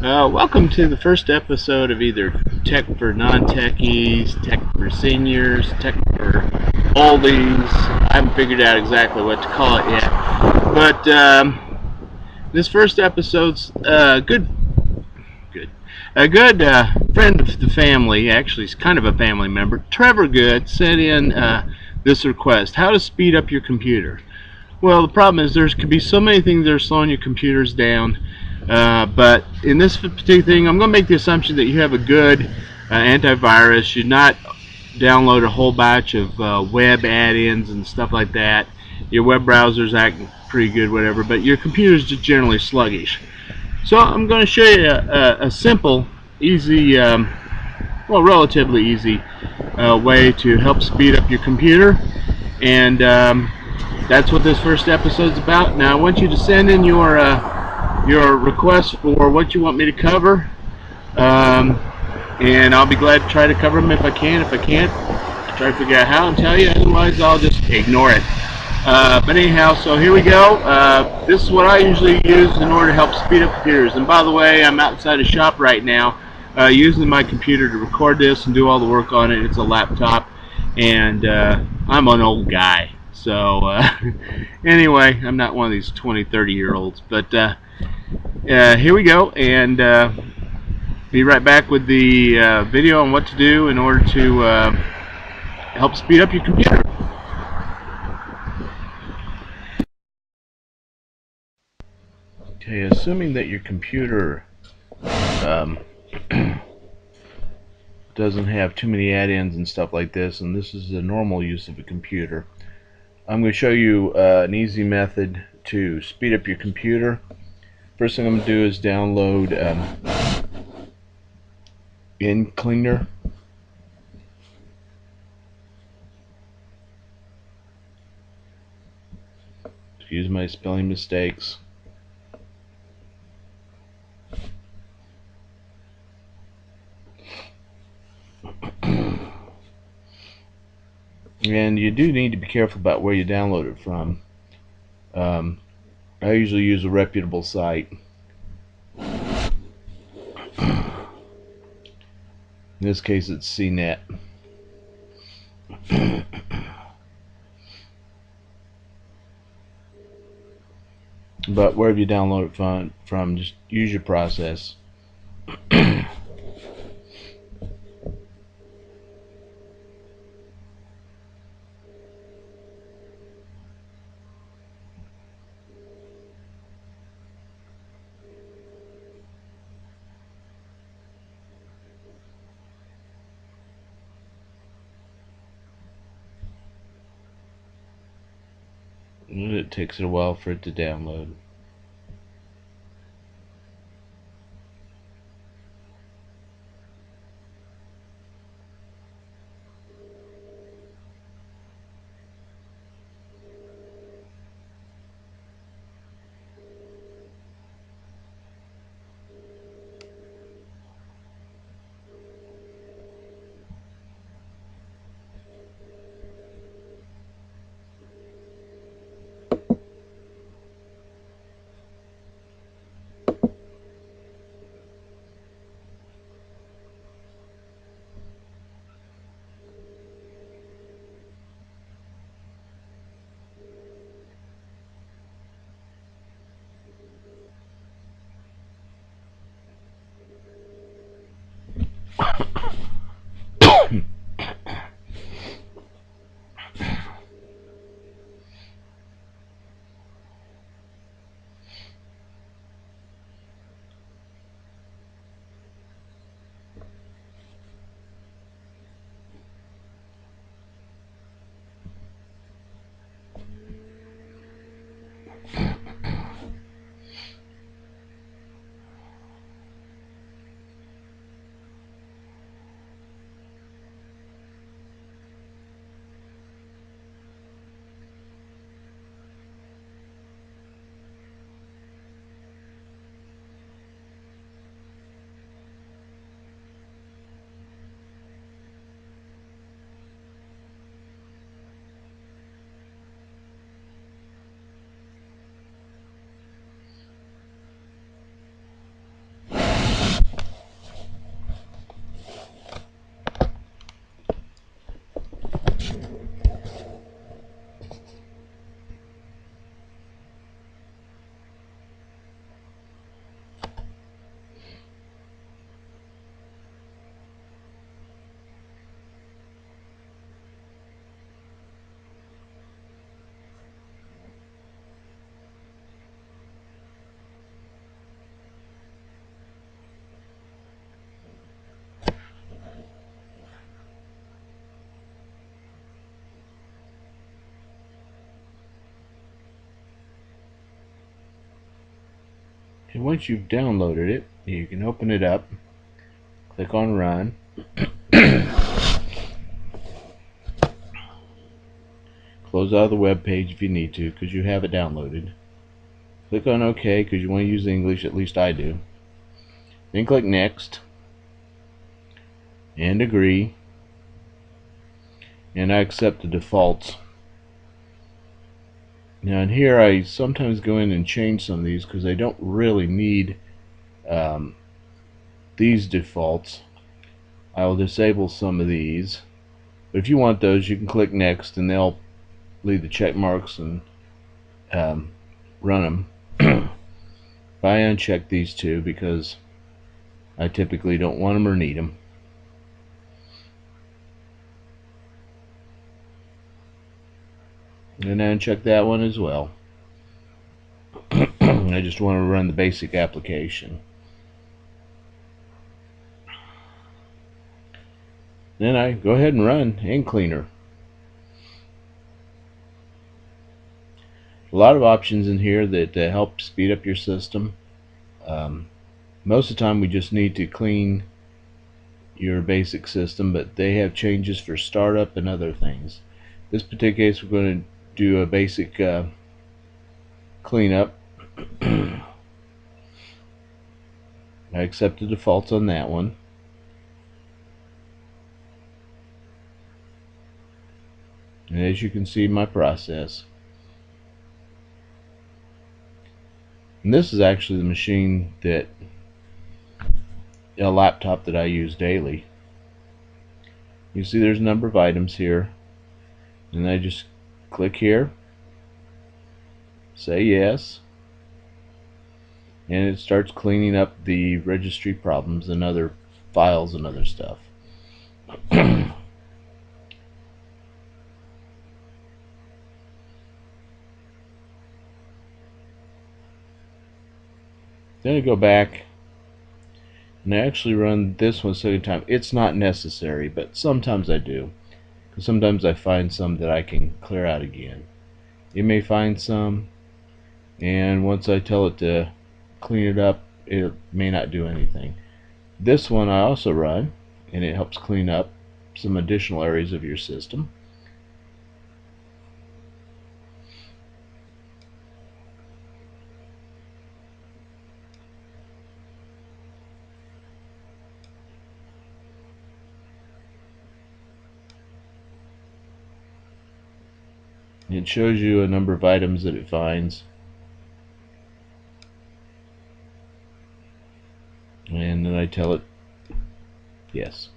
Welcome to the first episode of either Tech for Non-Techies, Tech for Seniors, Tech for Oldies. I haven't figured out exactly what to call it yet. But this first episode's good. A good friend of the family, actually, he's kind of a family member, Trevor Good, sent in this request: how to speed up your computer. Well, the problem is there could be so many things that are slowing your computers down. But in this particular thing, I'm going to make the assumption that you have a good antivirus. You're not download a whole batch of web add-ins and stuff like that. Your web browser's acting pretty good, whatever, but your computer's just generally sluggish. So I'm going to show you a simple, easy, well, relatively easy way to help speed up your computer. And that's what this first episode's about. Now I want you to send in your requests for what you want me to cover, and I'll be glad to try to cover them if I can. If I can't, I'll try to figure out how and tell you. Otherwise, I'll just ignore it. But anyhow, so here we go. This is what I usually use in order to help speed up computers. And by the way, I'm outside a shop right now using my computer to record this and do all the work on it. It's a laptop, and I'm an old guy. So anyway, I'm not one of these 20, 30-year-olds. But here we go, and be right back with the video on what to do in order to help speed up your computer. Okay, assuming that your computer doesn't have too many add-ins and stuff like this, and this is the normal use of a computer, I'm going to show you an easy method to speed up your computer. First thing I'm going to do is download CCleaner. Excuse my spelling mistakes. And you do need to be careful about where you download it from. I usually use a reputable site. In this case, it's CNET. But wherever you download it from, just use your process. It takes it a while for it to download. And once you've downloaded it, you can open it up, click on Run. Close out of the web page if you need to, because you have it downloaded. Click on OK because you want to use English, at least I do. Then click Next and Agree, and I accept the defaults. Now in here I sometimes go in and change some of these because I don't really need these defaults. I will disable some of these, but if you want those you can click Next and they'll leave the check marks and run them. But I uncheck these two because I typically don't want them or need them. And I uncheck that one as well. I just want to run the basic application. Then I go ahead and run CCleaner. A lot of options in here that help speed up your system. Most of the time we just need to clean your basic system, but they have changes for startup and other things. This particular case we're going to do a basic cleanup. I accept the defaults on that one. And as you can see, my process. And this is actually the machine that, a laptop that I use daily. You see there's a number of items here, and I just click here, say yes, and it starts cleaning up the registry problems and other files and other stuff. Then I go back and I actually run this one a second time. It's not necessary, but sometimes I do, because sometimes I find some that I can clear out again. You may find some, and once I tell it to clean it up, it may not do anything. This one I also run, and it helps clean up some additional areas of your system. It shows you a number of items that it finds, and then I tell it yes.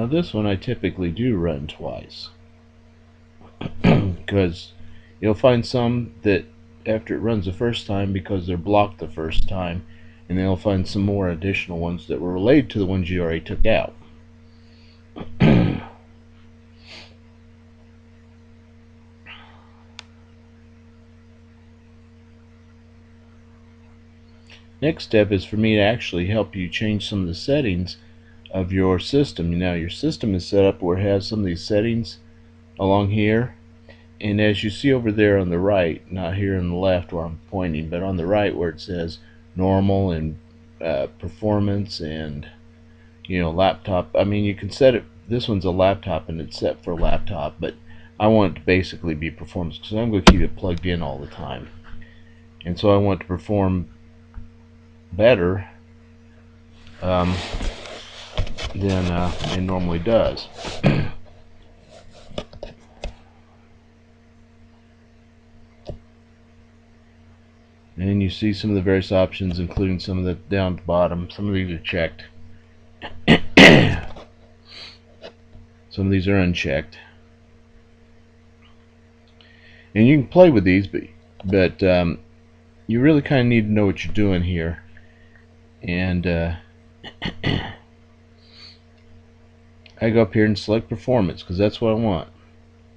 Now this one I typically do run twice because you'll find some that after it runs the first time because they're blocked the first time, and then you'll find some more additional ones that were related to the ones you already took out. Next step is for me to actually help you change some of the settings of your system. Now your system is set up where it has some of these settings along here, and as you see over there on the right, not here on the left where I'm pointing, but on the right where it says normal and performance and laptop. I mean, you can set it, this one's a laptop and it's set for laptop, but I want it to basically be performance because I'm going to keep it plugged in all the time, and so I want it to perform better than it normally does. And you see some of the various options, including some of the down at the bottom. Some of these are checked. Some of these are unchecked. And you can play with these, but you really kind of need to know what you're doing here. And I go up here and select performance because that's what I want,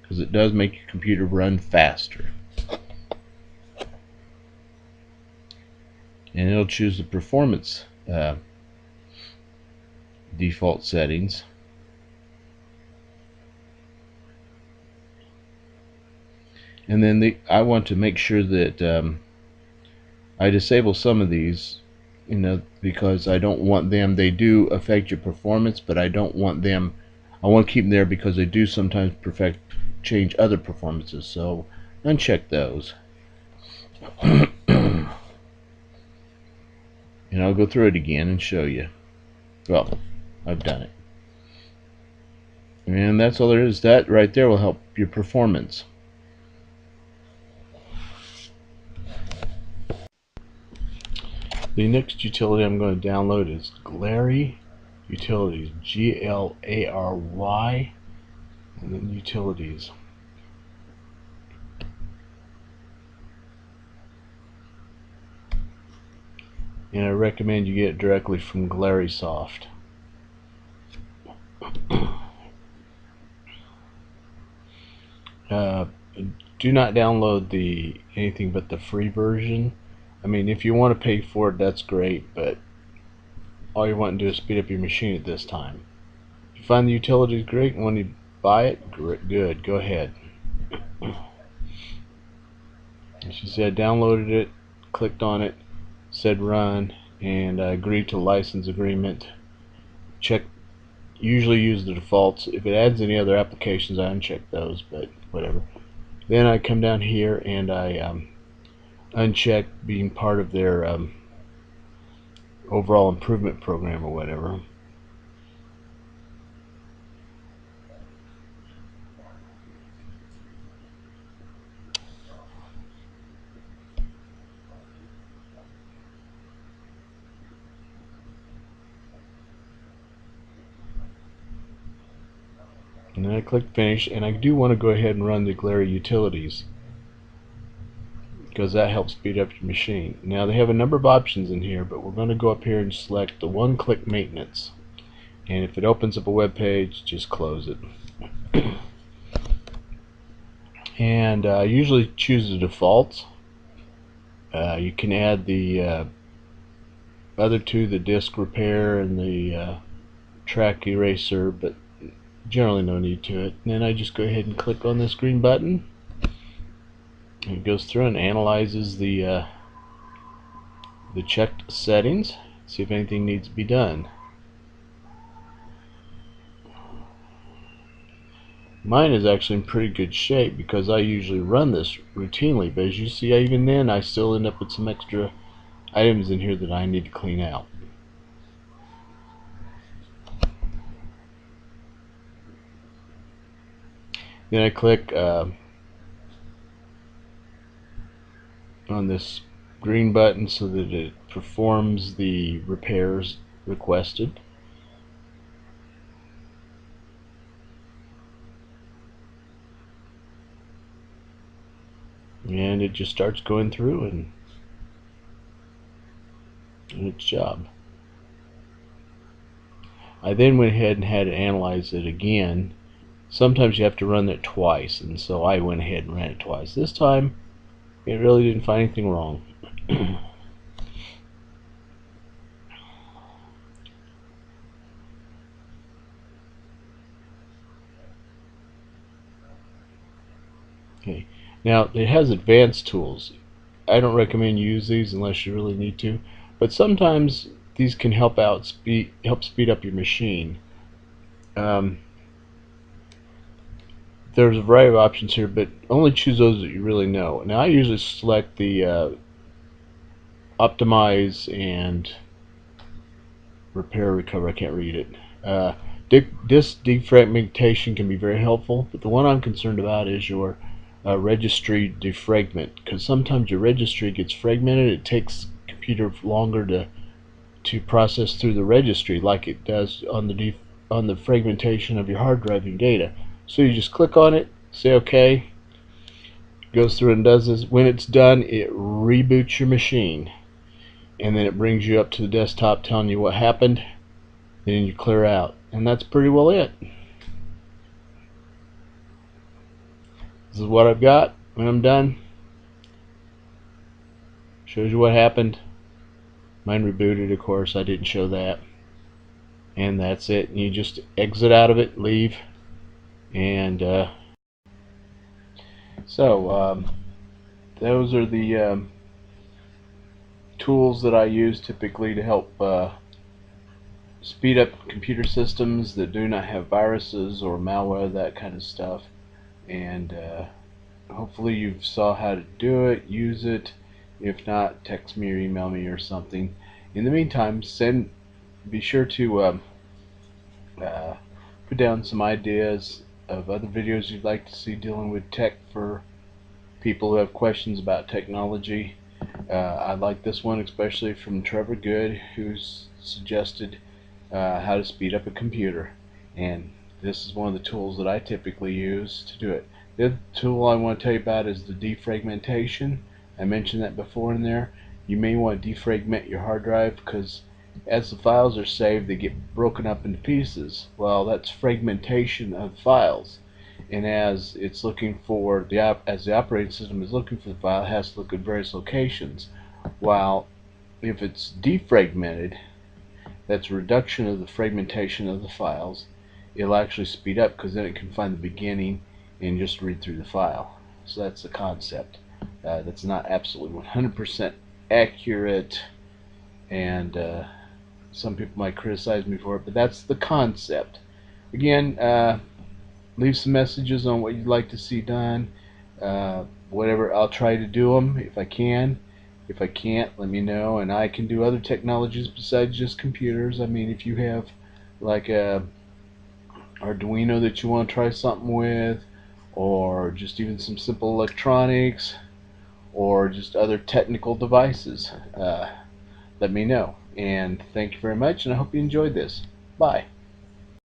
because it does make your computer run faster. And it'll choose the performance default settings. And then I want to make sure that I disable some of these, because I don't want them. They do affect your performance, but I don't want them. I want to keep them there because they do sometimes change other performances. So uncheck those. And I'll go through it again and show you. Well, I've done it. And that's all there is. That right there will help your performance. The next utility I'm going to download is Glary Utilities. Glary, and then Utilities. And I recommend you get it directly from Glary Soft. Do not download anything but the free version. I mean, if you want to pay for it, that's great, but all you want to do is speed up your machine at this time. If you find the utilities great and want to buy it, good, go ahead. As you see, I downloaded it, clicked on it, said run, and I agreed to license agreement. Usually use the defaults. If it adds any other applications, I uncheck those, but whatever. Then I come down here and I uncheck being part of their overall improvement program or whatever. And then I click finish, and I do want to go ahead and run the Glary Utilities because that helps speed up your machine. Now they have a number of options in here, but we're going to go up here and select the one-click maintenance, and if it opens up a web page, just close it. And usually choose the defaults. You can add the other two, the disk repair and the track eraser, but generally no need to it. And then I just go ahead and click on this green button. It goes through and analyzes the checked settings, see if anything needs to be done. Mine is actually in pretty good shape because I usually run this routinely, but as you see, even then I still end up with some extra items in here that I need to clean out. Then I click on this green button so that it performs the repairs requested. and it just starts going through and its job. I then went ahead and had to analyze it again. Sometimes you have to run it twice, and so I went ahead and ran it twice. This time it really didn't find anything wrong. Okay, now it has advanced tools. I don't recommend you use these unless you really need to, but sometimes these can help speed up your machine. There's a variety of options here, but only choose those that you really know. Now I usually select the optimize and repair recover. I can't read it. Disk defragmentation can be very helpful, but the one I'm concerned about is your registry defragment, because sometimes your registry gets fragmented. It takes the computer longer to process through the registry, like it does on the fragmentation of your hard drive and data. So you just click on it, say OK, goes through and does this. When it's done, it reboots your machine, and then it brings you up to the desktop telling you what happened. Then you clear out, and that's pretty well it. This is what I've got when I'm done. Shows you what happened. Mine rebooted, of course. I didn't show that. And that's it. And you just exit out of it, leave, and those are the tools that I use typically to help speed up computer systems that do not have viruses or malware, that kind of stuff. And hopefully you saw how to do it, use it. If not, text me or email me or something. In the meantime, be sure to put down some ideas of other videos you'd like to see dealing with tech for people who have questions about technology. I like this one especially from Trevor Good, who's suggested how to speed up a computer, and this is one of the tools that I typically use to do it. The other tool I want to tell you about is the defragmentation. I mentioned that before in there. You may want to defragment your hard drive, because as the files are saved, they get broken up into pieces. Well, that's fragmentation of files, and as it's looking for as the operating system is looking for the file, it has to look at various locations. While if it's defragmented, that's a reduction of the fragmentation of the files. It'll actually speed up, because then it can find the beginning and just read through the file. So that's the concept. That's not absolutely 100% accurate, and some people might criticize me for it, but that's the concept. Again, leave some messages on what you'd like to see done. Whatever, I'll try to do them if I can. If I can't, let me know, and I can do other technologies besides just computers. I mean, if you have like a Arduino that you want to try something with, or just even some simple electronics, or just other technical devices, let me know. And thank you very much, and I hope you enjoyed this. Bye.